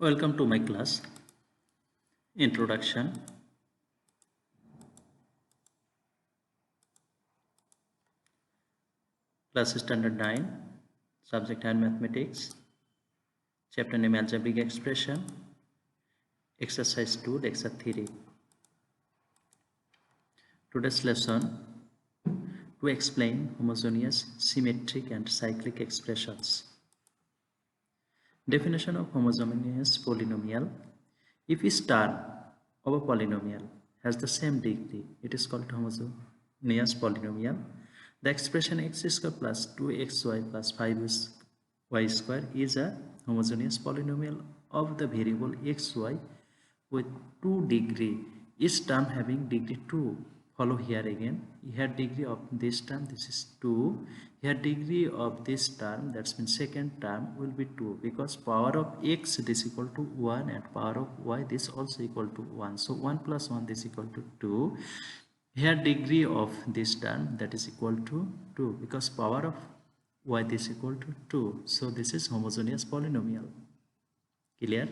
Welcome to my class. Introduction. Class Standard 9. Subject and Mathematics. Chapter name Algebraic Expression. Exercise 2, Lecture 3. Today's lesson to explain homogeneous, symmetric and cyclic expressions. Definition of homogeneous polynomial. If each term of a polynomial has the same degree, it is called homogeneous polynomial. The expression x square plus 2xy plus 5y square is a homogeneous polynomial of the variable xy with 2 degree, each term having degree 2. Follow here again. Here degree of this term, this is 2. Here degree of this term, that's means second term, will be 2, because power of x is equal to 1 and power of y this also equal to 1. So 1 plus 1 is equal to 2. Here degree of this term, that is equal to 2, because power of y is equal to 2. So this is homogeneous polynomial. Clear?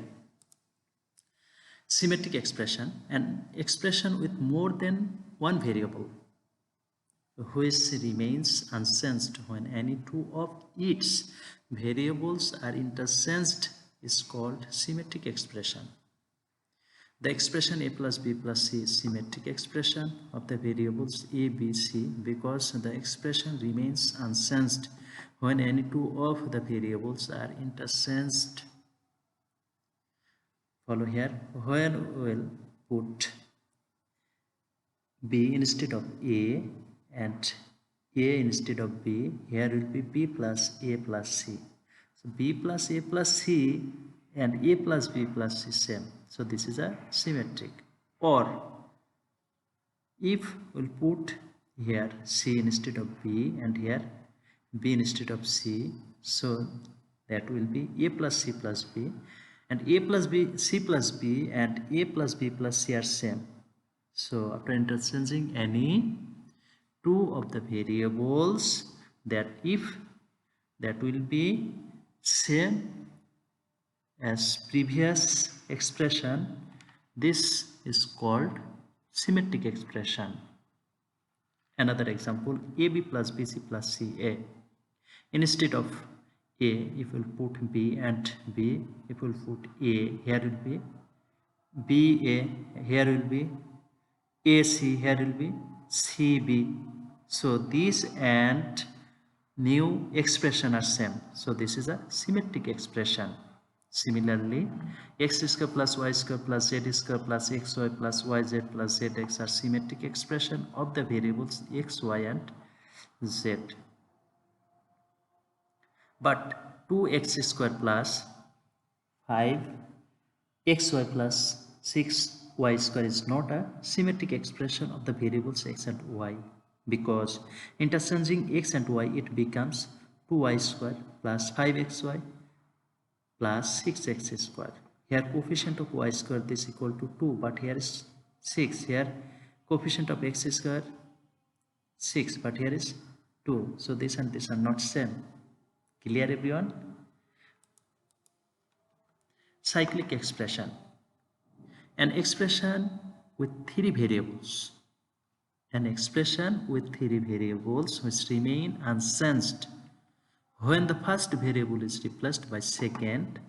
Symmetric expression, an expression with more than one variable which remains unchanged when any two of its variables are interchanged is called symmetric expression. The expression a plus b plus c is symmetric expression of the variables a, b, c because the expression remains unchanged when any two of the variables are interchanged. Follow here. When we will put b instead of a and a instead of b, here will be b plus a plus c. So b plus a plus c and a plus b plus c same. So this is a symmetric. Or if we'll put here c instead of b and here b instead of c, so that will be a plus c plus b, and a plus b c plus b and a plus b plus c are same. So after interchanging any two of the variables, that if that will be same as previous expression, this is called symmetric expression. Another example, ab plus bc plus ca. Instead of a, if we will put b and b, if we will put a, here will be ba, here will be AC, here will be CB. So these and new expression are same. So this is a symmetric expression. Similarly, x square plus y square plus z square plus xy plus yz plus zx are symmetric expression of the variables x, y and z. But 2x square plus 5xy plus 6y square is not a symmetric expression of the variables x and y, because interchanging x and y, it becomes 2y square plus 5xy plus 6x square. Here coefficient of y square is equal to 2, but here is 6. Here coefficient of x square 6, but here is 2. So this and this are not same. Clear everyone? Cyclic expression, an expression with three variables. An expression with three variables which remain unchanged when the first variable is replaced by second,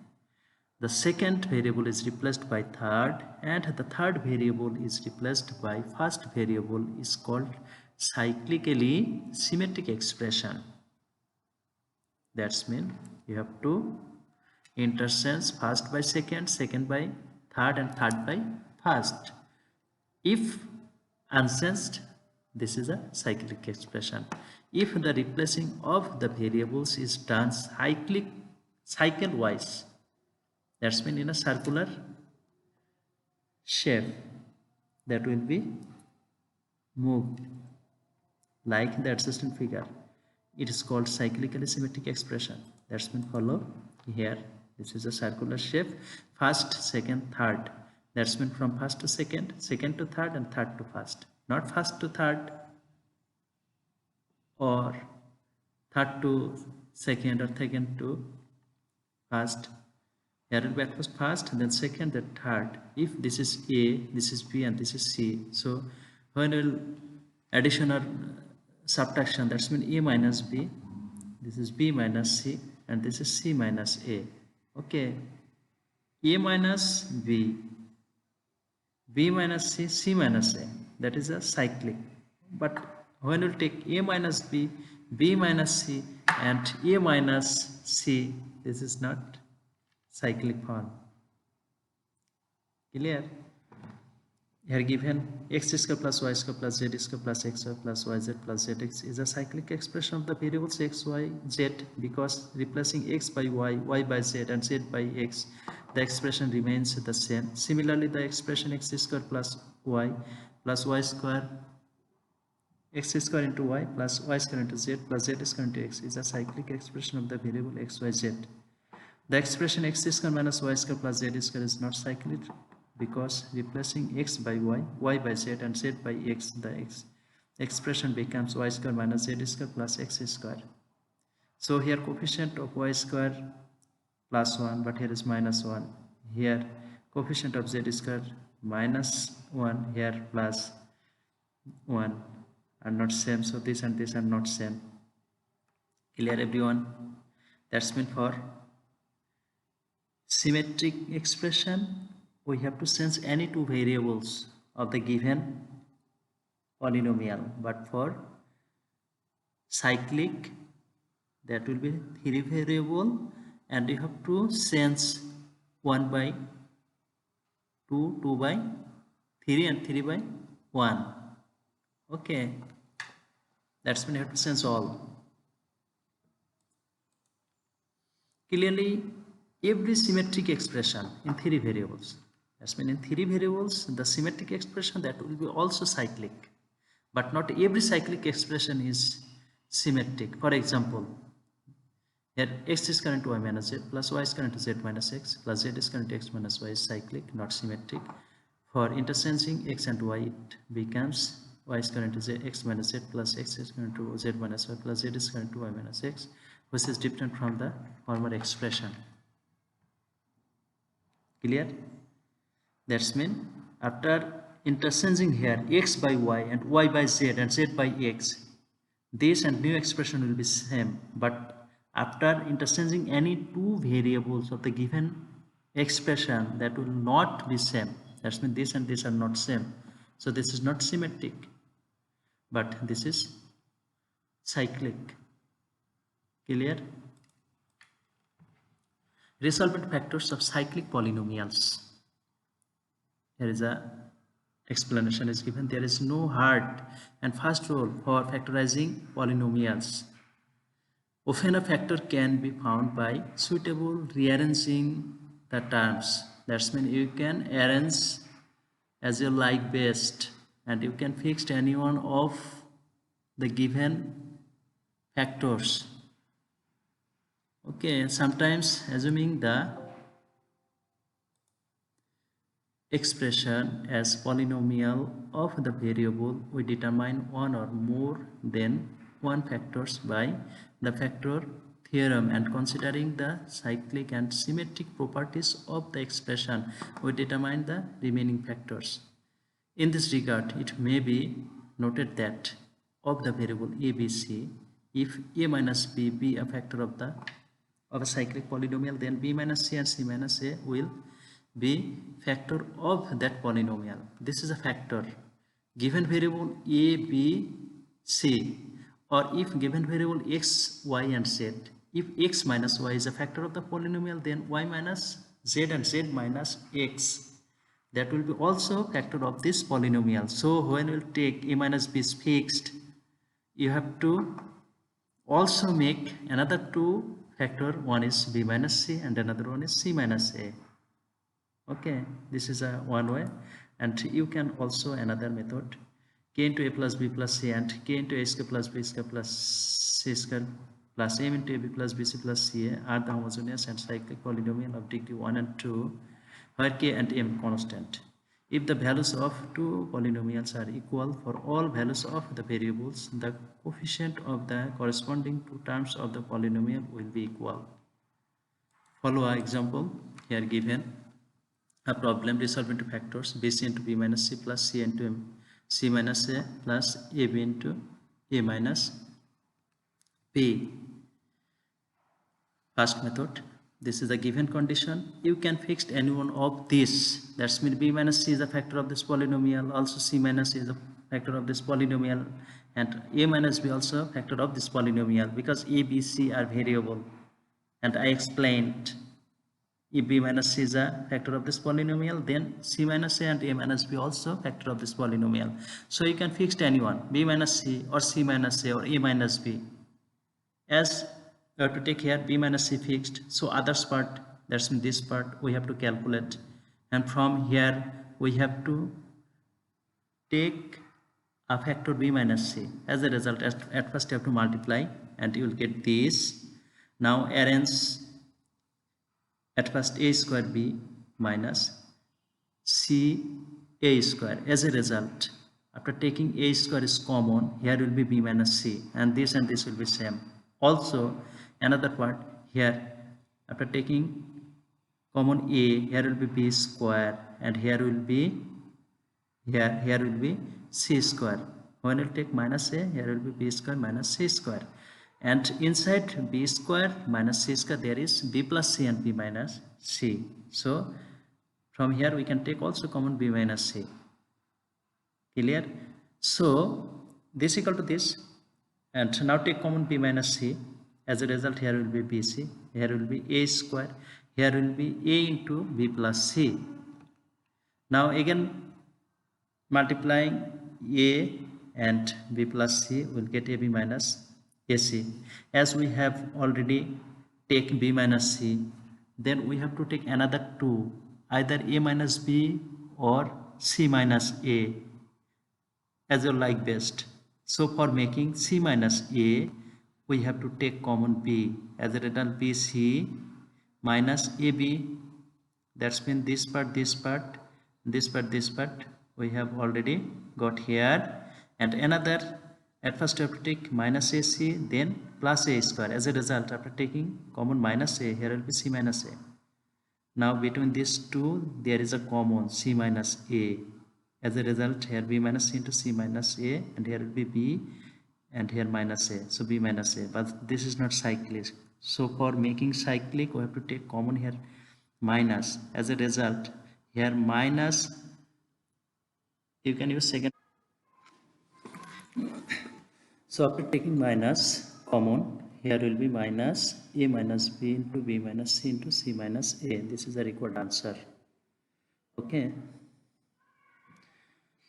the second variable is replaced by third, and the third variable is replaced by first variable is called cyclically symmetric expression. That's mean you have to interchange first by second, second by third and third by first. If unchanged, this is a cyclic expression. If the replacing of the variables is done cycle wise, that's mean in a circular shape, that will be moved like the adjacent figure. It is called cyclically symmetric expression. That's been follow here. This is a circular shape. First, second, third. That's mean from first to second, second to third, and third to first. Not first to third or third to second or second to first. Here will be at first, then second, then third. If this is A, this is B, and this is C, so when we'll addition or subtraction, that's mean A minus B, this is B minus C, and this is C minus A. Okay, A minus B, B minus C, C minus A, that is a cyclic. But when we'll take A minus B, B minus C, and A minus C, this is not cyclic form. Clear? Here given x square plus y square plus z square plus x y plus yz plus zx is a cyclic expression of the variables x, y, z, because replacing x by y, y by z, and z by x, the expression remains the same. Similarly, the expression x square plus y square, x square into y plus y square into z plus z square into x is a cyclic expression of the variable x, y, z. The expression x square minus y square plus z square is not cyclic, because replacing x by y, y by z, and z by x, the expression becomes y square minus z square plus x square. So here coefficient of y square plus 1, but here is minus 1. Here coefficient of z square minus 1, here plus 1 are not same, so this and this are not same. Clear everyone? That's mean for symmetric expression we have to sense any two variables of the given polynomial, but for cyclic that will be three variable, and you have to sense 1 by 2, 2 by 3, and 3 by 1. Okay, that's when you have to sense all. Clearly, every symmetric expression in three variables, that's mean in three variables, the symmetric expression that will be also cyclic, but not every cyclic expression is symmetric. For example, here x is current to y minus z plus y is current to z minus x plus z is current to x minus y is cyclic, not symmetric. For interchanging x and y, it becomes y is current to z x minus z plus x is current to z minus y plus z is current to y minus x, which is different from the former expression. Clear? That's mean after interchanging here x by y and y by z and z by x, this and new expression will be same, but after interchanging any two variables of the given expression, that will not be same. That's mean this and this are not same, so this is not symmetric, but this is cyclic. Clear? Resolvent factors of cyclic polynomials. Here is a explanation is given. There is no hard and fast rule for factorizing polynomials. Often a factor can be found by suitable rearranging the terms. That's mean you can arrange as you like best, and you can fix any one of the given factors. Okay, sometimes assuming the expression as polynomial of the variable, we determine one or more than one factors by the factor theorem, and considering the cyclic and symmetric properties of the expression, we determine the remaining factors. In this regard, it may be noted that of the variable a, b, c, if a minus b be a factor of a cyclic polynomial, then b minus c and c minus a will be factor of that polynomial. This is a factor. Given variable a, b, c, or if given variable x, y, and z, if x minus y is a factor of the polynomial, then y minus z and z minus x, that will be also factor of this polynomial. So when we will take a minus b is fixed, you have to also make another two factor. One is b minus c and another one is c minus a. Okay, this is a one way, and you can also another method, k into a plus b plus c and k into a square plus b square plus c square plus m into a b plus bc plus ca are the homogeneous and cyclic polynomial of degree 1 and 2, where k and m constant. If the values of two polynomials are equal for all values of the variables, the coefficient of the corresponding two terms of the polynomial will be equal. Follow our example. here given a problem resolved into factors bc into b minus c plus c into c minus a plus ab into a minus b. First method, this is a given condition. You can fix any one of these. That's mean b minus c is a factor of this polynomial. Also c minus a is a factor of this polynomial. And a minus b also a factor of this polynomial, because a, b, c are variable. And I explained, if b minus c is a factor of this polynomial, then c minus a and a minus b also factor of this polynomial. So you can fix any one, b minus c or c minus a or a minus b. As we have to take here b minus c fixed, so others part, that's mean this part we have to calculate, and from here we have to take a factor b minus c. As a result, at first you have to multiply and you will get this. Now arrange at first a square b minus c a square. As a result, after taking a square is common, here will be b minus c, and this will be same. Also another part here, after taking common a, here will be b square, and here will be c square. When you take minus a, here will be b square minus c square, and inside b square minus c square there is b plus c and b minus c. So from here we can take also common b minus c. Clear? So this equal to this, and now take common b minus c. As a result, here will be bc, here will be a square, here will be a into b plus c. Now again multiplying a and b plus c will get ab minus ac. As we have already taken b minus c, then we have to take another two, either a minus b or c minus a, as you like best. So for making c minus a, we have to take common b. As a result, bc minus ab, that's mean this part, this part, this part, this part we have already got here. And another, at first you have to take minus ac, then plus a square. As a result, after taking common minus a, here will be c minus a. Now between these two there is a common c minus a. As a result, here b minus c into c minus a, and here will be b, and here minus a, so b minus a. But this is not cyclic, so for making cyclic we have to take common here minus. As a result, here minus, you can use second. So after taking minus common, here will be minus a minus b into b minus c into c minus a. This is the required answer. Okay,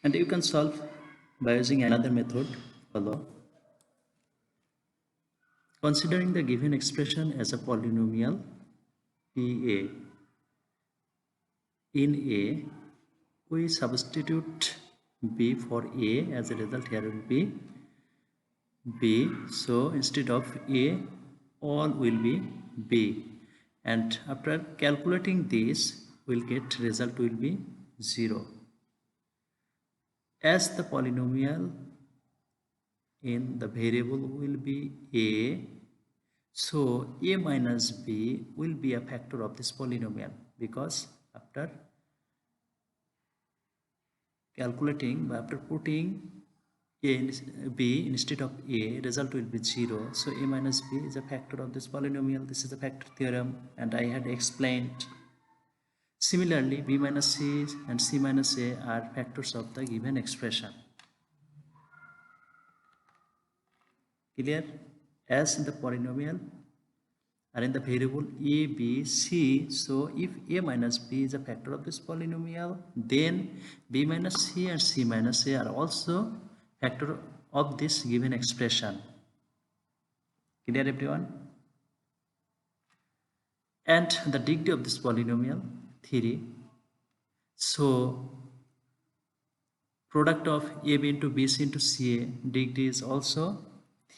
and you can solve by using another method. Follow. Considering the given expression as a polynomial PA, in A, we substitute B for A. As a result, here will be B. So instead of A, all will be B. And after calculating this, we'll get result will be 0. As the polynomial in the variable will be a, so a minus b will be a factor of this polynomial, because after calculating, after putting a b instead of a, result will be 0. So a minus b is a factor of this polynomial. This is a factor theorem, and I had explained. Similarly, b minus c and c minus a are factors of the given expression. Clear? As in the polynomial are in the variable a, b, c, so if a minus b is a factor of this polynomial, then b minus c and c minus a are also factor of this given expression. Clear, everyone? And the degree of this polynomial theory, so product of ab into bc into ca degree is also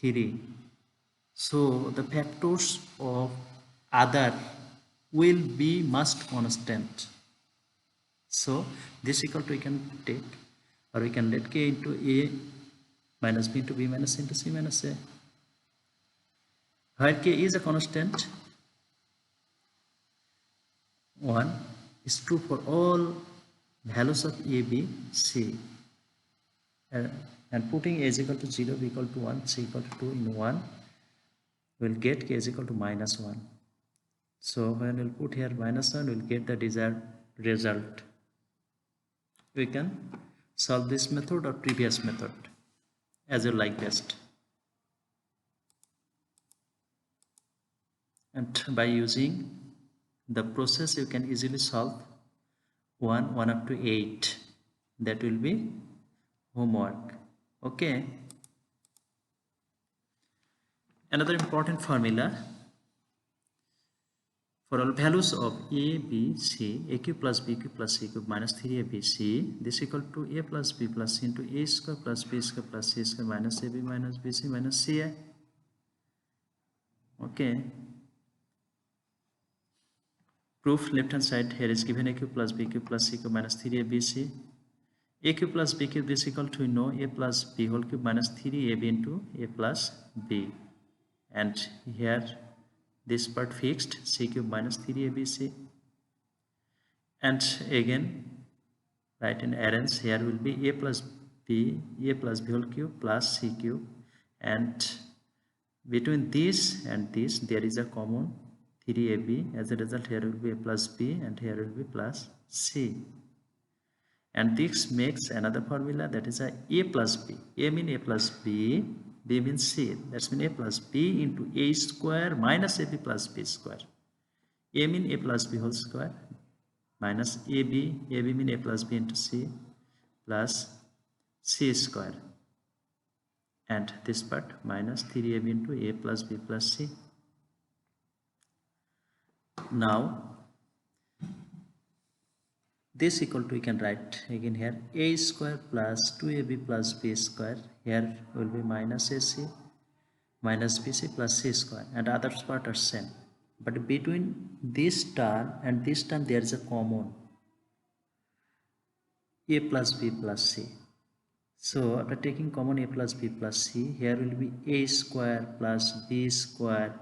3. So the factors of other will be must constant. So this equal to, we can take, or we can let k into a minus b into b minus c into c minus a. Where k is a constant, 1 is true for all values of a, b, c. And putting a is equal to 0, b equal to 1, c equal to 2 in 1, we'll get k is equal to minus 1. So when we'll put here minus 1, we'll get the desired result. We can solve this method or previous method as you like best. And by using the process, you can easily solve 1 up to 8. That will be homework. Okay. Another important formula for all values of a, b, c, a cube plus b cube plus c cube minus 3abc, this equal to a plus b plus c into a square plus b square plus c square minus ab minus bc minus ca. Okay. Proof left hand side here is given a cube plus b cube plus c cube minus 3abc. A cube plus b cube is equal to, we know, a plus b whole cube minus 3ab into a plus b. And here this part fixed, c cube minus 3abc. And again, right in arrange, here will be a plus b whole cube plus c cube. And between this and this, there is a common 3ab. As a result, here will be a plus b and here will be plus c. And this makes another formula, that is a plus b. A means a plus b, b means c. That's mean a plus b into a square minus ab plus b square. A means a plus b whole square minus ab means a plus b into c plus c square. And this part minus 3ab into a plus b plus c. Now this equal to, we can write again here a square plus 2ab plus b square. Here will be minus ac minus bc plus c square, and other part are same. But between this term and this term, there is a common a plus b plus c. So after taking common a plus b plus c, here will be a square plus b square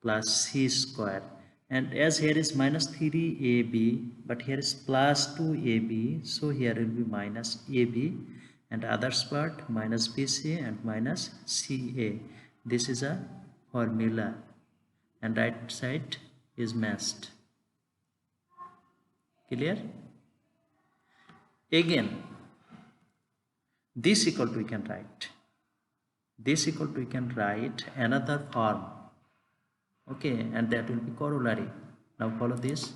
plus c square. And as here is minus 3ab, but here is plus 2ab, so here will be minus ab, and others part minus bc and minus ca. This is a formula, and right side is matched. Clear? Again, this equal to, we can write. This equal to, we can write another form. Okay, and that will be corollary. Now follow this.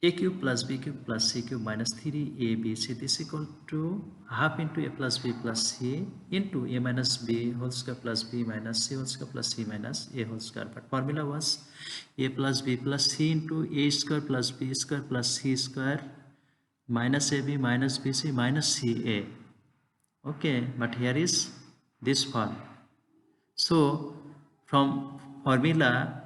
A cube plus b cube plus c cube minus 3abc, this equal to half into a plus b plus c into a minus b whole square plus b minus c whole square plus c minus a whole square. But formula was a plus b plus c into a square plus b square plus c square minus ab minus bc minus ca. Okay, but here is this form. So from formula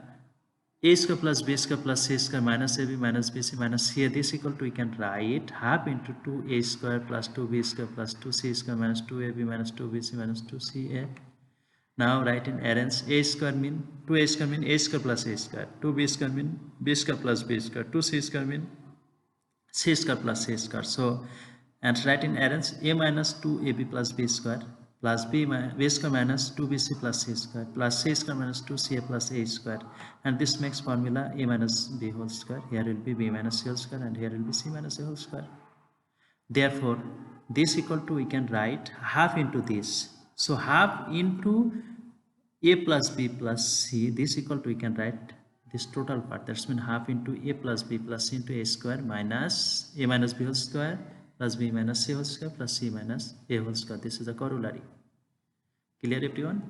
a square plus b square plus c square minus ab minus bc minus ca, this equal to, we can write half into 2a square plus 2b square plus 2c square minus 2ab minus 2bc minus 2ca. Now write in arrange. A square mean 2a square mean a square plus a square, 2b square mean b square plus b square, 2c square mean c square plus c square. So, and write in arrange a minus 2ab plus b square plus b square minus 2bc plus c square plus c square minus 2ca plus a square, and this makes formula a minus b whole square. Here will be b minus c whole square and here will be c minus a whole square. Therefore, this equal to, we can write half into this. So half into a plus b plus c, this equal to, we can write this total part. That's mean half into a plus b plus c into a square minus a minus b whole square plus b minus c whole square plus c minus a whole square. This is a corollary. Clear everyone?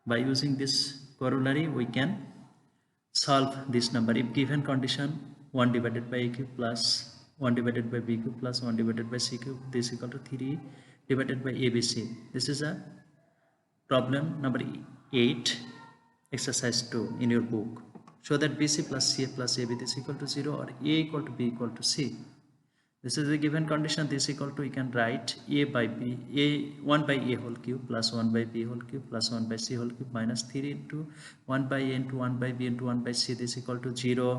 By using this corollary, we can solve this number. If given condition 1 divided by a cube plus 1 divided by b cube plus 1 divided by c cube, this equal to 3 divided by abc. This is a problem number 8, exercise 2 in your book. Show that bc plus ca plus ab is equal to 0 or a equal to b equal to c. This is a given condition. This equal to, you can write a by b, a 1 by a whole cube plus 1 by b whole cube plus 1 by c whole cube minus 3 into 1 by a into 1 by b into 1 by c. This equal to 0.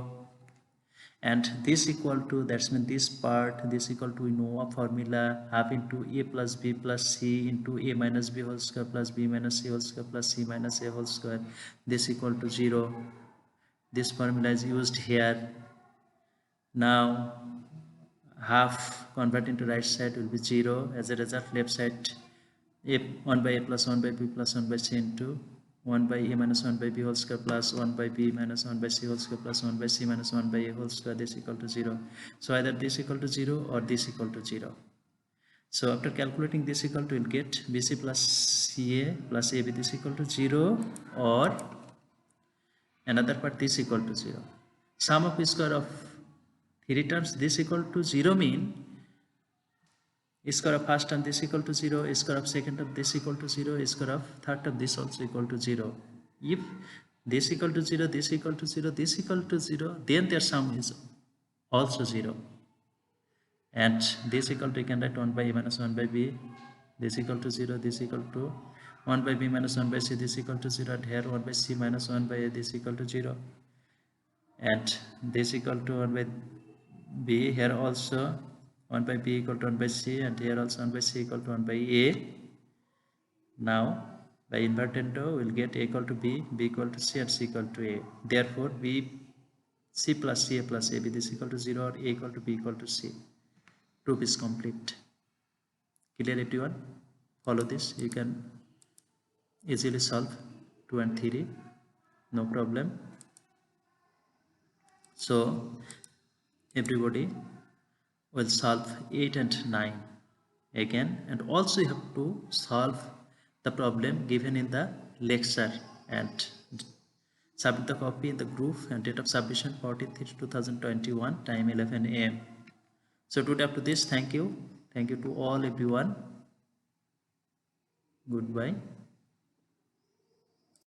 And this equal to, that's mean this part, this equal to, we know a formula, half into a plus b plus c into a minus b whole square plus b minus c whole square plus c minus a whole square. This equal to 0. This formula is used here. Now half convert into right side will be 0. As a result, left side, a 1 by a plus 1 by b plus 1 by c into 1 by a minus 1 by b whole square plus 1 by b minus 1 by c whole square plus 1 by c minus 1 by a whole square. This equal to 0. So either this equal to 0 or this equal to 0. So after calculating this equal to, we'll get bc plus ca plus ab, this equal to 0, or another part, this equal to 0. Sum of square of 3 terms, this equal to 0 mean square of first term this equal to 0, square of second term this equal to 0, square of third term this also equal to 0. If this equal to 0, this equal to 0, this equal to 0, then their sum is also 0. And this equal to, you can write 1 by a minus 1 by b, this equal to 0, this equal to 1 by b minus 1 by c, this equal to 0, and here 1 by c minus 1 by a, this equal to 0. And this equal to 1 by b, here also 1 by b equal to 1 by c, and here also 1 by c equal to 1 by a. Now by inverted row, we'll get a equal to b, b equal to c, and c equal to a. Therefore b c plus c a plus ab, this equal to 0, or a equal to b equal to c. Proof is complete. Clear everyone? Follow this. You can easily solve 2 and 3, no problem. So everybody will solve 8 and 9 again, and also you have to solve the problem given in the lecture and submit the copy in the group, and date of submission 14/3/2021, time 11 AM. So today up to this, thank you to all everyone. Goodbye.